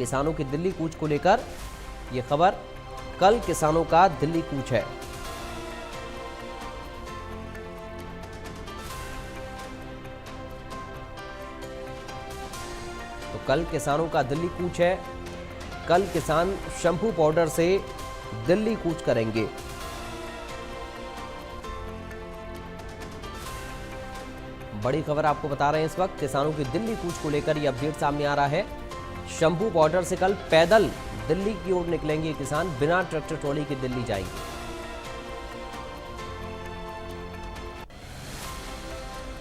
किसानों की दिल्ली कूच को लेकर ये खबर, कल किसानों का दिल्ली कूच है। तो कल किसानों का दिल्ली कूच है। कल किसान शंभू बॉर्डर से दिल्ली कूच करेंगे। बड़ी खबर आपको बता रहे हैं इस वक्त, किसानों की दिल्ली कूच को लेकर यह अपडेट सामने आ रहा है। शंभू बॉर्डर से कल पैदल दिल्ली की ओर निकलेंगे किसान, बिना ट्रैक्टर ट्रॉली के दिल्ली जाएंगे।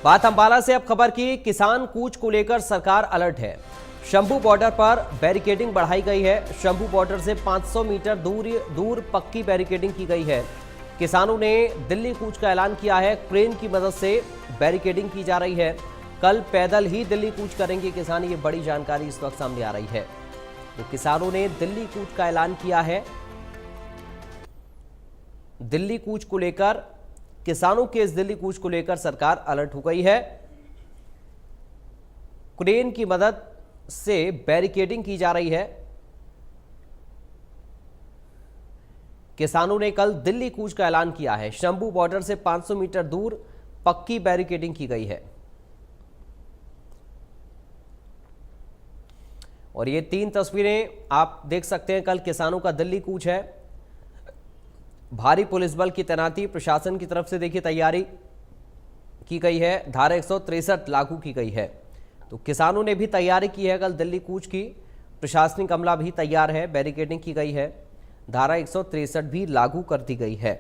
बात अंबाला से अब खबर की, किसान कूच को लेकर सरकार अलर्ट है। शंभू बॉर्डर पर बैरिकेडिंग बढ़ाई गई है। शंभू बॉर्डर से 500 मीटर दूर पक्की बैरिकेडिंग की गई है। किसानों ने दिल्ली कूच का ऐलान किया है। क्रेन की मदद से बैरिकेडिंग की जा रही है। कल पैदल ही दिल्ली कूच करेंगे किसान, ये बड़ी जानकारी इस वक्त सामने आ रही है। तो किसानों ने दिल्ली कूच का ऐलान किया है। दिल्ली कूच को लेकर, किसानों के इस दिल्ली कूच को लेकर सरकार अलर्ट हो गई है। क्रेन की मदद से बैरिकेडिंग की जा रही है। किसानों ने कल दिल्ली कूच का ऐलान किया है। शंभू बॉर्डर से 500 मीटर दूर पक्की बैरिकेडिंग की गई है। और ये 3 तस्वीरें आप देख सकते हैं, कल किसानों का दिल्ली कूच है। भारी पुलिस बल की तैनाती प्रशासन की तरफ से देखिए तैयारी की गई है। धारा 163 लागू की गई है। तो किसानों ने भी तैयारी की है कल दिल्ली कूच की। प्रशासनिक अमला भी तैयार है, बैरिकेडिंग की गई है। धारा 163 भी लागू कर दी गई है।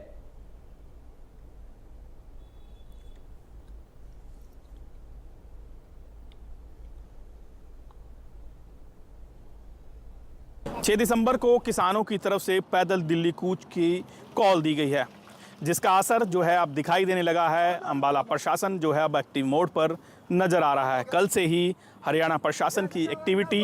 छह दिसंबर को किसानों की तरफ से पैदल दिल्ली कूच की कॉल दी गई है, जिसका असर जो है अब दिखाई देने लगा है। अंबाला प्रशासन जो है अब एक्टिव मोड पर नज़र आ रहा है। कल से ही हरियाणा प्रशासन की एक्टिविटी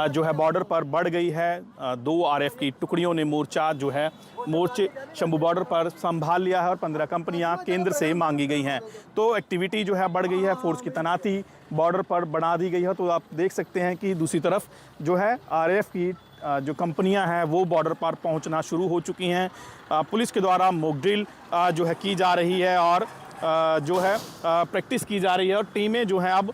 जो है बॉर्डर पर बढ़ गई है। 2 आरएफ की टुकड़ियों ने मोर्चे शंभू बॉर्डर पर संभाल लिया है और 15 कंपनियां केंद्र से मांगी गई हैं। तो एक्टिविटी जो है बढ़ गई है, फोर्स की तैनाती बॉर्डर पर बढ़ा दी गई है। तो आप देख सकते हैं कि दूसरी तरफ जो है आरएफ की जो कंपनियां हैं वो बॉर्डर पर पहुंचना शुरू हो चुकी हैं। पुलिस के द्वारा मॉक ड्रिल जो है की जा रही है और जो है प्रैक्टिस की जा रही है। और टीमें जो हैं अब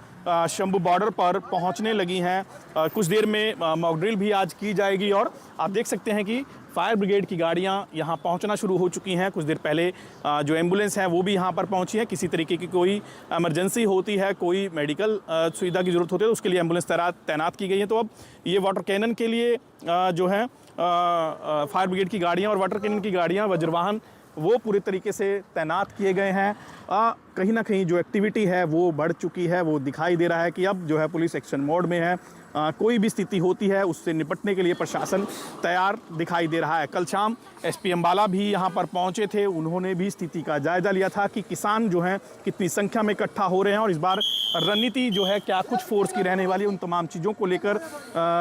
शंभू बॉर्डर पर पहुंचने लगी हैं। कुछ देर में मॉक ड्रिल भी आज की जाएगी। और आप देख सकते हैं कि फायर ब्रिगेड की गाड़ियां यहां पहुंचना शुरू हो चुकी हैं। कुछ देर पहले जो एम्बुलेंस है वो भी यहां पर पहुंची है। किसी तरीके की कोई इमरजेंसी होती है, कोई मेडिकल सुविधा की ज़रूरत होती है तो उसके लिए एम्बुलेंस तैनात की गई है। तो अब ये वाटर कैनन के लिए जो है फायर ब्रिगेड की गाड़ियाँ और वाटर कैनन की गाड़ियाँ, वज्रवाहन वो पूरे तरीके से तैनात किए गए हैं। कहीं ना कहीं जो एक्टिविटी है वो बढ़ चुकी है। वो दिखाई दे रहा है कि अब जो है पुलिस एक्शन मोड में है। कोई भी स्थिति होती है उससे निपटने के लिए प्रशासन तैयार दिखाई दे रहा है। कल शाम एसपी अंबाला भी यहां पर पहुंचे थे। उन्होंने भी स्थिति का जायजा लिया था कि किसान जो हैं कितनी संख्या में इकट्ठा हो रहे हैं और इस बार रणनीति जो है क्या कुछ फोर्स की रहने वाली, उन तमाम चीज़ों को लेकर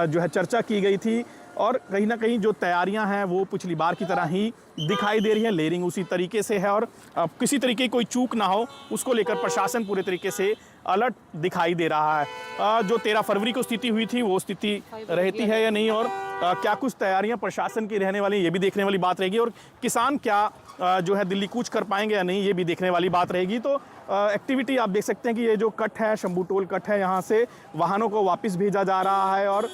जो है चर्चा की गई थी। और कहीं ना कहीं जो तैयारियां हैं वो पिछली बार की तरह ही दिखाई दे रही है। लेयरिंग उसी तरीके से है और किसी तरीके की कोई चूक ना हो उसको लेकर प्रशासन पूरे तरीके से अलर्ट दिखाई दे रहा है। जो 13 फरवरी को स्थिति हुई थी वो स्थिति रहती है या नहीं, और क्या कुछ तैयारियां प्रशासन की रहने वाली, ये भी देखने वाली बात रहेगी। और किसान क्या जो है दिल्ली कूच कर पाएंगे या नहीं, ये भी देखने वाली बात रहेगी। तो एक्टिविटी आप देख सकते हैं कि ये जो कट है, शंभू टोल कट है, यहाँ से वाहनों को वापस भेजा जा रहा है। और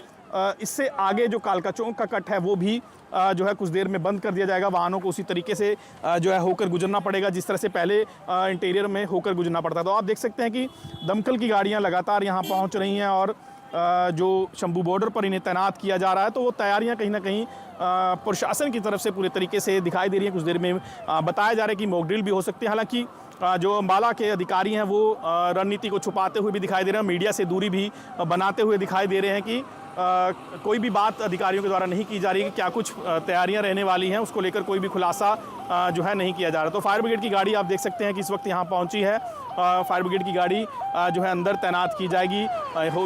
इससे आगे जो कालका चौक का कट है वो भी जो है कुछ देर में बंद कर दिया जाएगा। वाहनों को उसी तरीके से जो है होकर गुजरना पड़ेगा जिस तरह से पहले इंटीरियर में होकर गुजरना पड़ता। तो आप देख सकते हैं कि दमकल की गाड़ियां लगातार यहां पहुंच रही हैं और जो शंभू बॉर्डर पर इन्हें तैनात किया जा रहा है। तो वो तैयारियां कहीं ना कहीं प्रशासन की तरफ से पूरे तरीके से दिखाई दे रही हैं। कुछ देर में बताया जा रहा है कि मॉक ड्रिल भी हो सकती है। हालांकि जो अंबाला के अधिकारी हैं वो रणनीति को छुपाते हुए भी दिखाई दे रहे हैं, मीडिया से दूरी भी बनाते हुए दिखाई दे रहे हैं कि कोई भी बात अधिकारियों के द्वारा नहीं की जा रही है कि क्या कुछ तैयारियां रहने वाली हैं, उसको लेकर कोई भी खुलासा जो है नहीं किया जा रहा। तो फायर ब्रिगेड की गाड़ी आप देख सकते हैं कि इस वक्त यहाँ पहुँची है। फायर ब्रिगेड की गाड़ी जो है अंदर तैनात की जाएगी।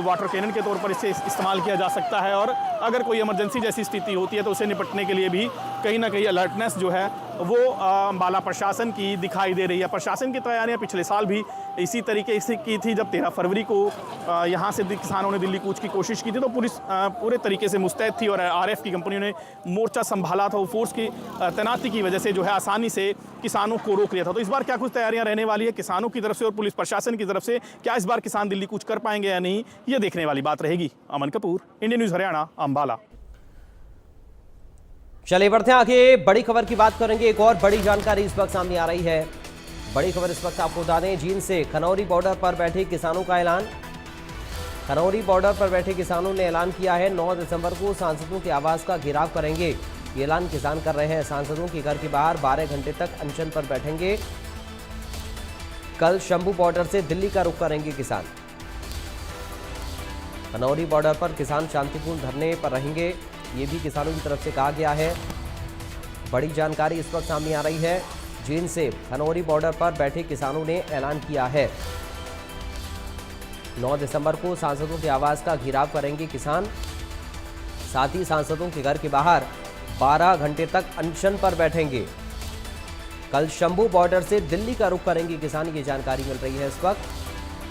वाटर कैनन के तौर पर इसे इस्तेमाल किया जा सकता है और अगर कोई इमरजेंसी जैसी स्थिति होती है तो उसे निपटने के लिए भी कहीं ना कहीं अलर्टनेस जो है वो अंबाला प्रशासन की दिखाई दे रही है। प्रशासन की तैयारियां पिछले साल भी इसी तरीके से की थी जब 13 फरवरी को यहाँ से किसानों ने दिल्ली कूच की कोशिश की थी, तो पुलिस पूरे तरीके से मुस्तैद थी और आरएफ की कंपनियों ने मोर्चा संभाला था। वो फोर्स की तैनाती की वजह से जो है आसानी से किसानों को रोक लिया था। तो इस बार क्या कुछ तैयारियां रहने वाली है किसानों की तरफ से और पुलिस प्रशासन की तरफ से, क्या इस बार किसान दिल्ली कूच कर पाएंगे या नहीं, ये देखने वाली बात रहेगी। अमन कपूर, इंडियन न्यूज़ हरियाणा, अंबाला। चलिए बढ़ते हैं आगे, बड़ी खबर की बात करेंगे। एक और बड़ी जानकारी इस वक्त सामने आ रही है। बड़ी खबर इस वक्त आपको बता दें, जींद से खनौरी बॉर्डर पर बैठे किसानों का ऐलान। खनौरी बॉर्डर पर बैठे किसानों ने ऐलान किया है 9 दिसंबर को सांसदों के आवास का घेराव करेंगे। ये ऐलान किसान कर रहे हैं। सांसदों के घर के बाहर 12 घंटे तक अनशन पर बैठेंगे। कल शंभू बॉर्डर से दिल्ली का रुख करेंगे किसान। खनौरी बॉर्डर पर किसान शांतिपूर्ण धरने पर रहेंगे, ये भी किसानों की तरफ से कहा गया है। बड़ी जानकारी इस वक्त सामने आ रही है। जींद से खनौरी बॉर्डर पर बैठे किसानों ने ऐलान किया है 9 दिसंबर को सांसदों के आवास का घेराव करेंगे किसान। साथ ही सांसदों के घर के बाहर 12 घंटे तक अनशन पर बैठेंगे। कल शंभू बॉर्डर से दिल्ली का रुख करेंगे किसान, ये जानकारी मिल रही है इस वक्त।